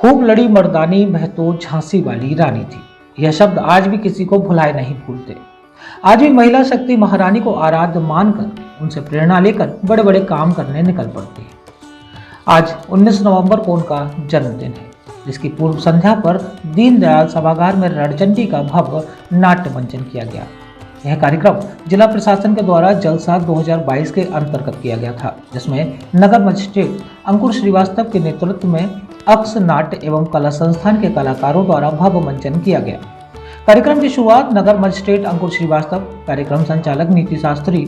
खूब लड़ी मर्दानी वह तो झांसी वाली रानी थी। यह शब्द आज भी किसी को भुलाए नहीं भूलते। आज भी महिला शक्ति महारानी को आराध्य मानकर उनसे प्रेरणा लेकर बड़े बड़े काम करने निकल पड़ती है। आज 19 नवंबर को उनका जन्मदिन है, जिसकी पूर्व संध्या पर दीनदयाल सभागार में रणचंडी का भव्य नाट्य मंचन किया गया। यह कार्यक्रम जिला प्रशासन के द्वारा जलसा 2022 के अंतर्गत किया गया था, जिसमें नगर मजिस्ट्रेट अंकुर श्रीवास्तव के नेतृत्व में अक्स नाट्य एवं कला संस्थान के कलाकारों द्वारा भव्य मंचन किया गया। कार्यक्रम की शुरुआत नगर मजिस्ट्रेट अंकुर श्रीवास्तव, कार्यक्रम संचालक नीति शास्त्री,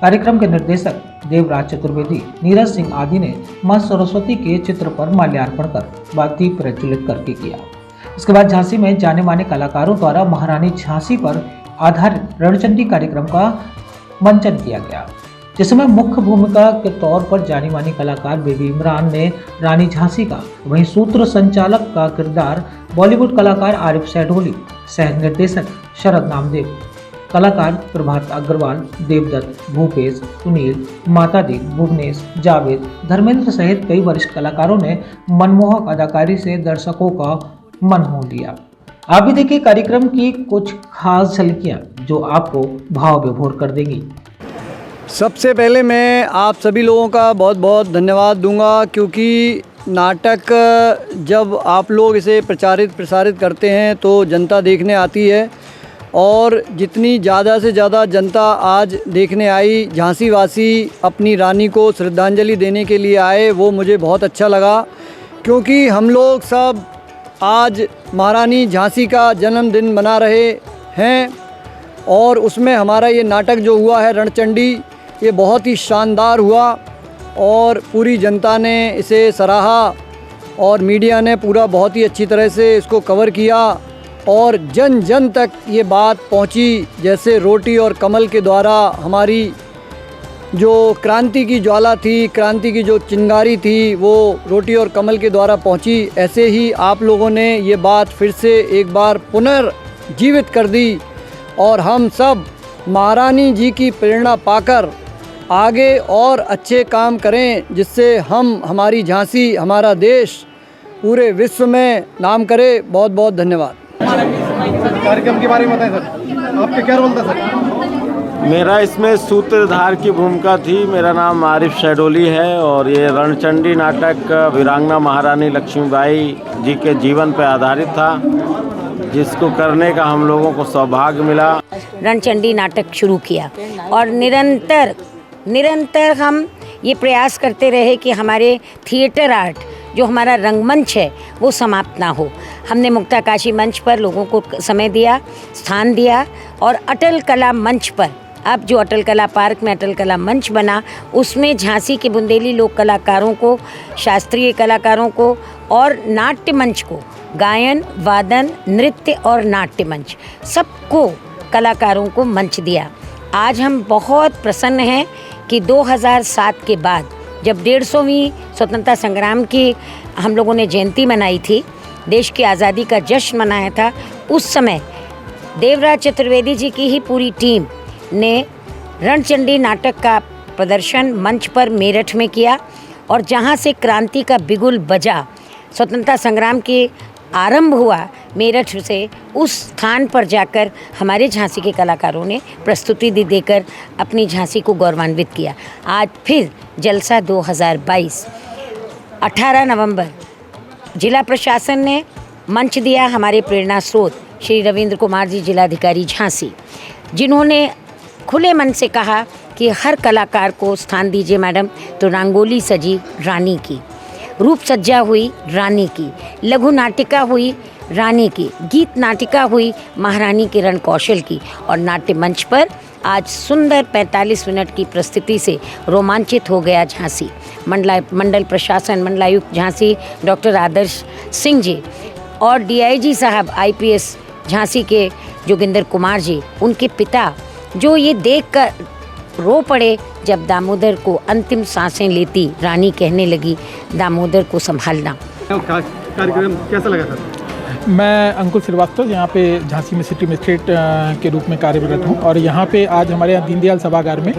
कार्यक्रम के निर्देशक देवराज चतुर्वेदी, नीरज सिंह आदि ने मां सरस्वती के चित्र पर माल्यार्पण कर दीप प्रज्वलित करके किया। इसके बाद झांसी में जाने माने कलाकारों द्वारा महारानी झांसी पर आधारित रणचंडी कार्यक्रम का मंचन किया गया, जिसमें मुख्य भूमिका के तौर पर जानी मानी कलाकार बेबी इमरान ने रानी झांसी का, वहीं सूत्र संचालक का किरदार बॉलीवुड कलाकार आरिफ सैडोली, सह निर्देशक शरद नामदेव, कलाकार प्रभात अग्रवाल, देवदत्त, भूपेश, सुनील, माता दी, भुवनेश, जावेद, धर्मेंद्र सहित कई वरिष्ठ कलाकारों ने मनमोहक अदाकारी से दर्शकों का मन मोह लिया। आप भी देखिए कार्यक्रम की कुछ खास झलकियां जो आपको भाव विभोर कर देंगी। सबसे पहले मैं आप सभी लोगों का बहुत बहुत धन्यवाद दूंगा, क्योंकि नाटक जब आप लोग इसे प्रसारित करते हैं तो जनता देखने आती है, और जितनी ज़्यादा से ज़्यादा जनता आज देखने आई, झांसी वासी अपनी रानी को श्रद्धांजलि देने के लिए आए, वो मुझे बहुत अच्छा लगा। क्योंकि हम लोग सब आज महारानी झांसी का जन्मदिन मना रहे हैं, और उसमें हमारा ये नाटक जो हुआ है रणचंडी, ये बहुत ही शानदार हुआ और पूरी जनता ने इसे सराहा, और मीडिया ने पूरा बहुत ही अच्छी तरह से इसको कवर किया, और जन जन तक ये बात पहुंची। जैसे रोटी और कमल के द्वारा हमारी जो क्रांति की ज्वाला थी, क्रांति की जो चिंगारी थी, वो रोटी और कमल के द्वारा पहुंची, ऐसे ही आप लोगों ने ये बात फिर से एक बार पुनर्जीवित कर दी, और हम सब महारानी जी की प्रेरणा पाकर आगे और अच्छे काम करें, जिससे हम, हमारी झांसी, हमारा देश पूरे विश्व में नाम करे। बहुत बहुत धन्यवाद। कार्यक्रम के बारे में बताएं सर, आपका क्या रोल था सर? मेरा इसमें सूत्रधार की भूमिका थी। मेरा नाम आरिफ सैडोली है, और ये रणचंडी नाटक वीरांगना महारानी लक्ष्मीबाई जी के जीवन पर आधारित था, जिसको करने का हम लोगों को सौभाग्य मिला। रणचंडी नाटक शुरू किया, और निरंतर हम ये प्रयास करते रहे कि हमारे थिएटर आर्ट, जो हमारा रंगमंच है, वो समाप्त ना हो। हमने मुक्ताकाशी मंच पर लोगों को समय दिया, स्थान दिया, और अटल कला मंच पर, अब जो अटल कला पार्क में अटल कला मंच बना, उसमें झांसी के बुंदेली लोक कलाकारों को, शास्त्रीय कलाकारों को और नाट्य मंच को, गायन, वादन, नृत्य और नाट्य मंच, सबको कलाकारों को मंच दिया। आज हम बहुत प्रसन्न हैं कि 2007 के बाद, जब 150वीं स्वतंत्रता संग्राम की हम लोगों ने जयंती मनाई थी, देश की आज़ादी का जश्न मनाया था, उस समय देवराज चतुर्वेदी जी की ही पूरी टीम ने रणचंडी नाटक का प्रदर्शन मंच पर मेरठ में किया, और जहां से क्रांति का बिगुल बजा, स्वतंत्रता संग्राम के आरंभ हुआ मेरठ से, उस स्थान पर जाकर हमारे झांसी के कलाकारों ने प्रस्तुति देकर अपनी झांसी को गौरवान्वित किया। आज फिर जलसा 2022 18 नवंबर जिला प्रशासन ने मंच दिया। हमारे प्रेरणा स्रोत श्री रविंद्र कुमार जी, जिलाधिकारी झांसी, जिन्होंने खुले मन से कहा कि हर कलाकार को स्थान दीजिए मैडम। तो रंगोली सजी रानी की, रूप सज्जा हुई रानी की, लघु नाटिका हुई रानी की, गीत नाटिका हुई महारानी के रण कौशल की, और नाट्य मंच पर आज सुंदर 45 मिनट की प्रस्तुति से रोमांचित हो गया झांसी। मंडल प्रशासन, मंडलायुक्त झांसी डॉक्टर आदर्श सिंह जी, और DIG साहब IPS झांसी के जोगिंदर कुमार जी, उनके पिता, जो ये देखकर रो पड़े जब दामोदर को अंतिम सांसें लेती रानी कहने लगी, दामोदर को संभालना। कार्यक्रम कैसा लगा सर? मैं अंकुर श्रीवास्तव यहाँ पे झांसी में सिटी मजिस्ट्रेट के रूप में कार्यरत हूँ, और यहाँ पे आज हमारे यहाँ दीनदयाल सभागार में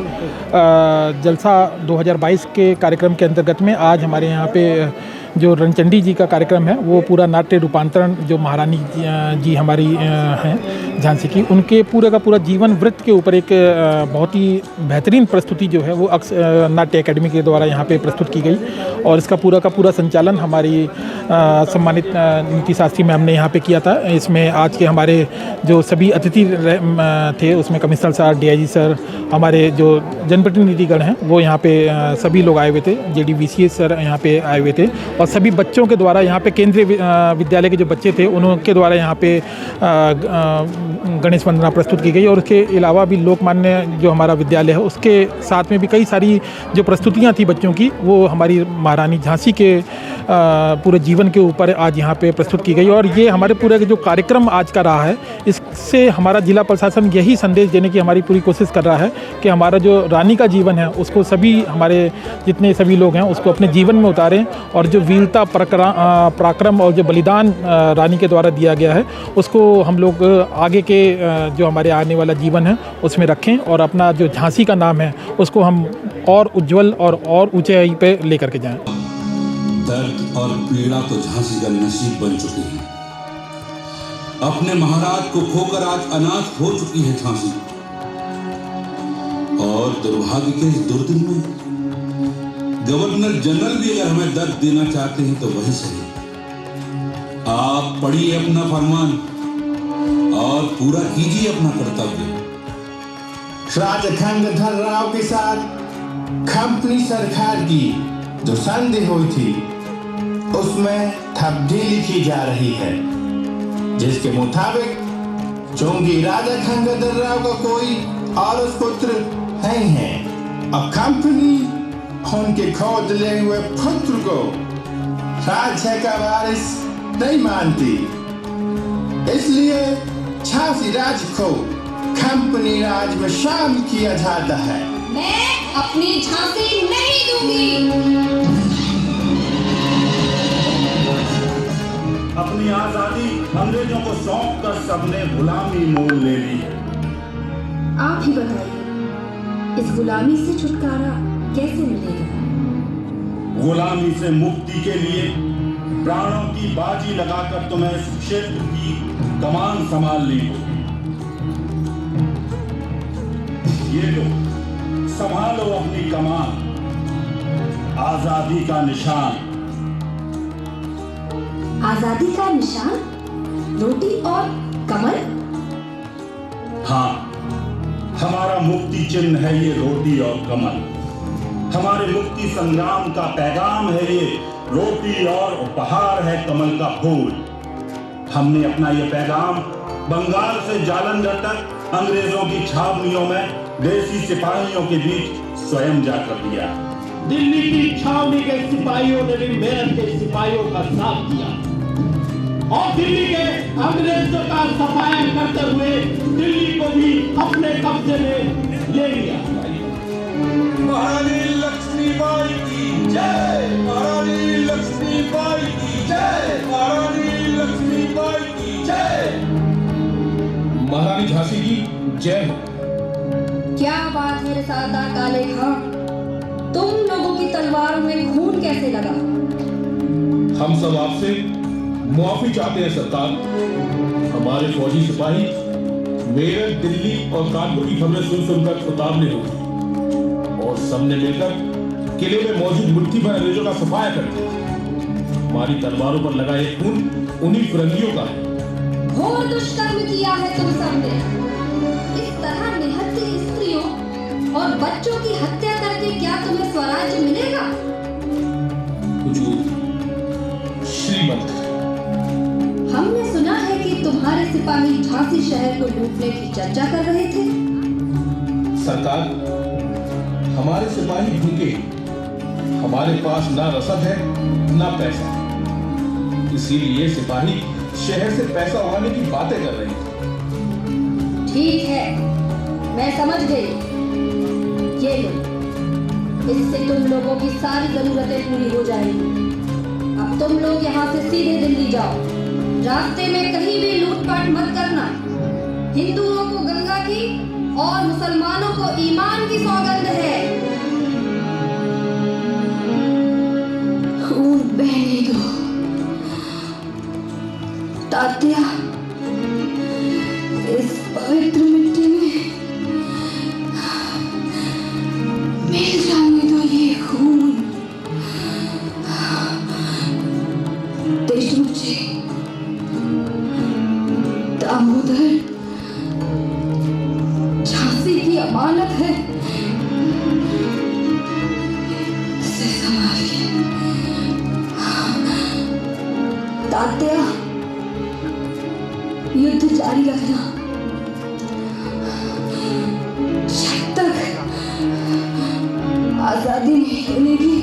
जलसा 2022 के कार्यक्रम के अंतर्गत में आज हमारे यहाँ पे जो रणचंडी जी का कार्यक्रम है वो पूरा नाट्य रूपांतरण जो महारानी जी हमारी हैं झांसी की, उनके पूरे का पूरा जीवन वृत्त के ऊपर एक बहुत ही बेहतरीन प्रस्तुति जो है वो नाट्य अकेडमी के द्वारा यहाँ पे प्रस्तुत की गई। और इसका पूरा का पूरा संचालन हमारी सम्मानित नीति शास्त्री मैम ने यहाँ पे किया था। इसमें आज के हमारे जो सभी अतिथि थे उसमें कमिश्नर सर, DIG सर, हमारे जो जनप्रतिनिधिगण हैं वो यहाँ पे सभी लोग आए हुए थे। JDVCS सर यहाँ पे आए हुए थे और सभी बच्चों के द्वारा यहाँ पे केंद्रीय विद्यालय के जो बच्चे थे उनके द्वारा यहाँ पे गणेश वंदना प्रस्तुत की गई। और उसके अलावा भी लोकमान्य जो हमारा विद्यालय है उसके साथ में भी कई सारी जो प्रस्तुतियाँ थी बच्चों की वो हमारी महारानी झांसी के पूरे जीवन के ऊपर आज यहाँ पे प्रस्तुत की गई। और ये हमारे पूरे जो कार्यक्रम आज का रहा है इससे हमारा जिला प्रशासन यही संदेश देने की हमारी पूरी कोशिश कर रहा है कि हमारा जो रानी का जीवन है उसको सभी हमारे जितने सभी लोग हैं उसको अपने जीवन में उतारें और जो वीरता पराक्रम और जो बलिदान रानी के द्वारा दिया गया है उसको हम लोग आगे के जो हमारे आने वाला जीवन है उसमें रखें और अपना जो झांसी का नाम है उसको हम और उज्जवल और ऊंचाई पे लेकर के जाएं। दर्द और पीड़ा तो झांसी का नसीब बन चुकी है। अपने महाराज को खोकर आज अनाथ हो चुकी है झांसी। और दुर्भाग्य के इस दुर्दिन में गवर्नर जनरल भी अगर हमें दर्द देना चाहते हैं तो वही सही। आप पढ़िए अपना फरमान और पूरा कीजिए अपना कर्तव्य। राजा गंगाधर राव के साथ कंपनी सरकार की जो संधि हुई थी उसमें तब्दीली की जा रही है, जिसके मुताबिक चूंकि राजा गंगाधर राव का कोई और पुत्र नहीं है और कंपनी उनके खोद ले हुए पुत्र को राज्य का वारिस नहीं मानती, इसलिए झांसी राज्य को कंपनी राज में शामिल किया जाता है। मैं अपनी झांसी नहीं दूंगी। अपनी आजादी अंग्रेजों को सौंप कर सबने गुलामी मोल ले ली। आप ही बताइए इस गुलामी से छुटकारा कैसे मिलेगा? गुलामी से मुक्ति के लिए प्राणों की बाजी लगाकर तुम्हें इस क्षेत्र की कमान संभालनी होगी। ये लो, संभालो अपनी कमान, आजादी का निशान। आजादी का निशान? रोटी और कमल? हाँ, हमारा मुक्ति चिन्ह है ये रोटी और कमल। हमारे मुक्ति संग्राम का पैगाम है ये रोटी और उपहार है कमल का फूल। हमने अपना ये पैगाम बंगाल से जालंधर तक अंग्रेजों की छावनियों में देसी सिपाहियों के बीच स्वयं जाकर दिया। दिल्ली की छावनी के सिपाहियों ने भी मेरठ के सिपाहियों का साथ दिया और दिल्ली के अंग्रेजों का सफाया करते हुए दिल्ली को भी अपने कब्जे में ले लिया। महारानी लक्ष्मीबाई की जय, महारानी लक्ष्मीबाई की जय, महारानी लक्ष्मीबाई की जय। महारानी झांसी की जय हो। क्या बात है सरदार काले खां, तुम लोगों की तलवारों में खून कैसे लगा? हम सब आपसे मुआफी चाहते हैं सरकार। हमारे फौजी सिपाही मेरठ, दिल्ली और कानपुर की खबरें सुन सुनकर उतावले हो गए और सबने मिलकर किले में मौजूद मुट्ठी भर अंग्रेजों का सफाया कर दिया। हमारी तलवारों पर लगा ये खून उन्हीं फिरंगियों का है। घोर दुष्कर्म किया है तुम सबने। इस तरह निहत्थे स्त्रियों और बच्चों की हत्या करके क्या तुम्हें स्वराज्य मिलेगा? श्रीमंत, हमने सुना है कि तुम्हारे सिपाही झांसी शहर को लूटने की चर्चा कर रहे थे। सरकार, हमारे सिपाही भूखे, हमारे पास ना रसद है ना पैसा, इसीलिए सिपाही शहर से पैसा उड़ाने की बातें कर रहे हैं। ठीक है, मैं समझ गई। ये लो, इससे तुम लोगों की सारी जरूरतें पूरी हो जाएंगी। अब तुम लोग यहाँ से सीधे दिल्ली जाओ। रास्ते में कहीं भी लूटपाट मत करना। हिंदुओं को गंगा की और मुसलमानों को ईमान की सौगंध है। खून बहने दो। तात्या, इस पवित्र मिट्टी में मिल जाने दो ये खून। देशमुख जी, दामोदर झांसी की अमानत है, इसे संभालिए। तात्या, युद्ध जारी रखना जब तक आजादी नहीं मिलेगी।